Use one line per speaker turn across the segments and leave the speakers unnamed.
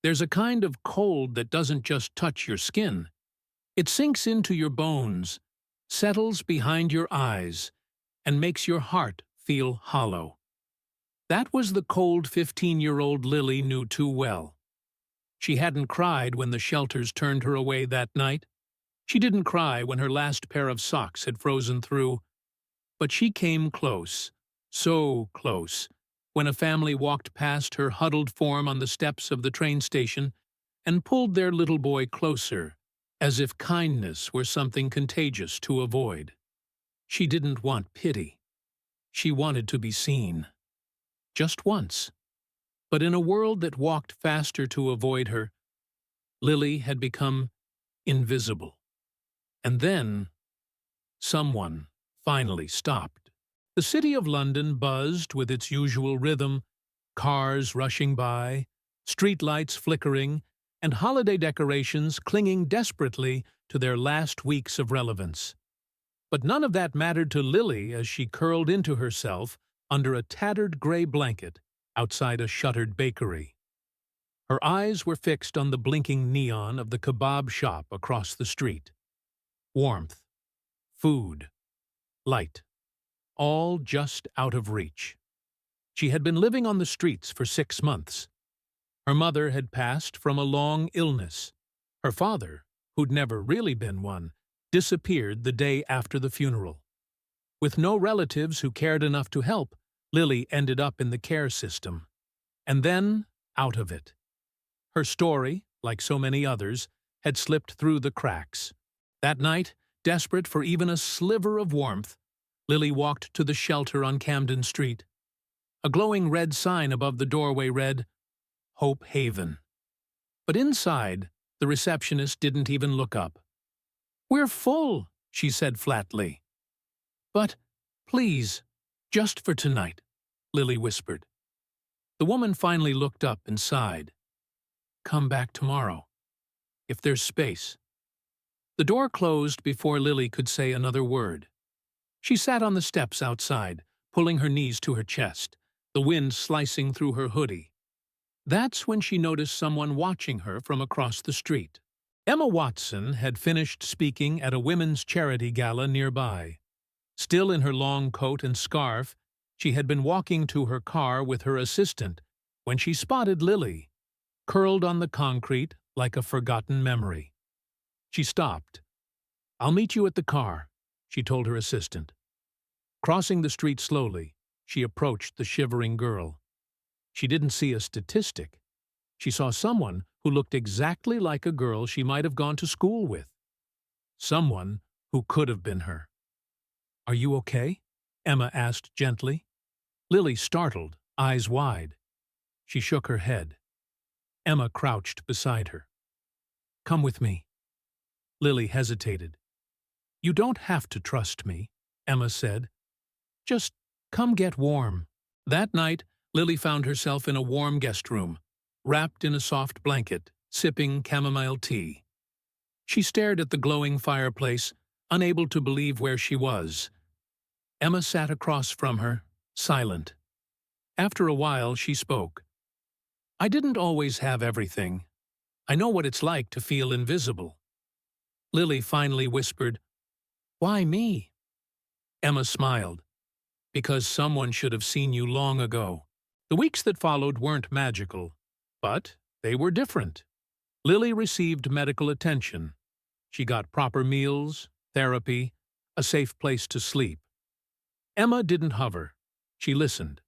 There's a kind of cold that doesn't just touch your skin. It sinks into your bones, settles behind your eyes, and makes your heart feel hollow. That was the cold 15-year-old Lily knew too well. She hadn't cried when the shelters turned her away that night. She didn't cry when her last pair of socks had frozen through. But she came close, so close, when a family walked past her huddled form on the steps of the train station and pulled their little boy closer, as if kindness were something contagious to avoid. She didn't want pity. She wanted to be seen. Just once. But in a world that walked faster to avoid her, Lily had become invisible. And then, someone finally stopped. The city of London buzzed with its usual rhythm, cars rushing by, streetlights flickering, and holiday decorations clinging desperately to their last weeks of relevance. But none of that mattered to Lily as she curled into herself under a tattered gray blanket outside a shuttered bakery. Her eyes were fixed on the blinking neon of the kebab shop across the street. Warmth, food, light, all just out of reach. She had been living on the streets for 6 months. Her mother had passed from a long illness. Her father, who'd never really been one, disappeared the day after the funeral. With no relatives who cared enough to help, Lily ended up in the care system. And then, out of it. Her story, like so many others, had slipped through the cracks. That night, desperate for even a sliver of warmth, Lily walked to the shelter on Camden Street. A glowing red sign above the doorway read, Hope Haven. But inside, the receptionist didn't even look up. "We're full," she said flatly. "But, please, just for tonight," Lily whispered. The woman finally looked up and sighed. "Come back tomorrow, if there's space." The door closed before Lily could say another word. She sat on the steps outside, pulling her knees to her chest, the wind slicing through her hoodie. That's when she noticed someone watching her from across the street. EmmaWatson had finished speaking at a women's charity gala nearby. Still in her long coat and scarf, she had been walking to her car with her assistant when she spotted Lily, curled on the concrete like a forgotten memory. She stopped. "I'll meet you at the car," she told her assistant. Crossing the street slowly, she approached the shivering girl. She didn't see a statistic. She saw someone who looked exactly like a girl she might have gone to school with. Someone who could have been her. "Are you okay?" Emma asked gently. Lily startled, eyes wide. She shook her head. Emma crouched beside her. "Come with me." Lily hesitated. "You don't have to trust me," Emma said. "Just come get warm." That night, Lily found herself in a warm guest room, wrapped in a soft blanket, sipping chamomile tea. She stared at the glowing fireplace, unable to believe where she was. Emma sat across from her, silent. After a while, she spoke. "I didn't always have everything. I know what it's like to feel invisible." Lily finally whispered, "Why me?" Emma smiled. "Because someone should have seen you long ago." The weeks that followed weren't magical, but they were different. Lily received medical attention. She got proper meals, therapy, a safe place to sleep. Emma didn't hover. She listened.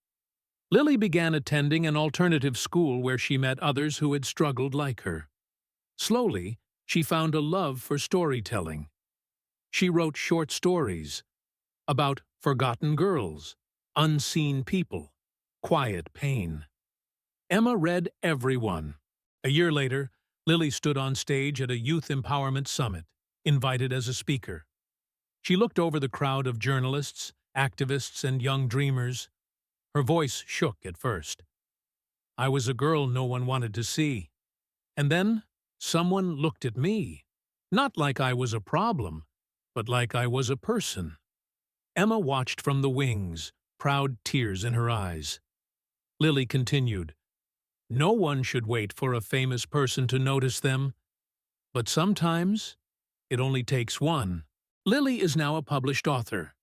Lily began attending an alternative school where she met others who had struggled like her. Slowly, she found a love for storytelling. She wrote short stories about forgotten girls, unseen people, quiet pain. Emma read every one. A year later, Lily stood on stage at a youth empowerment summit, invited as a speaker. She looked over the crowd of journalists, activists, and young dreamers. Her voice shook at first. "I was a girl no one wanted to see. And then someone looked at me, not like I was a problem, but like I was a person." Emma watched from the wings, proud tears in her eyes. Lily continued, No one should wait for a famous person to notice them, but sometimes it only takes one. Lily is now a published author.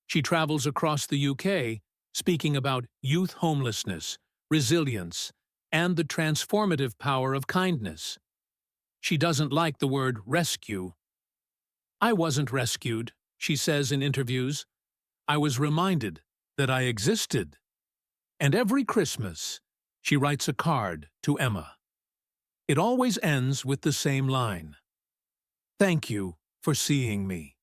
She travels across the UK speaking about youth homelessness, resilience, and the transformative power of kindness. She doesn't like the word rescue. "I wasn't rescued," she says in interviews. "I was reminded that I existed." And every Christmas, she writes a card to Emma. It always ends with the same line: "Thank you for seeing me."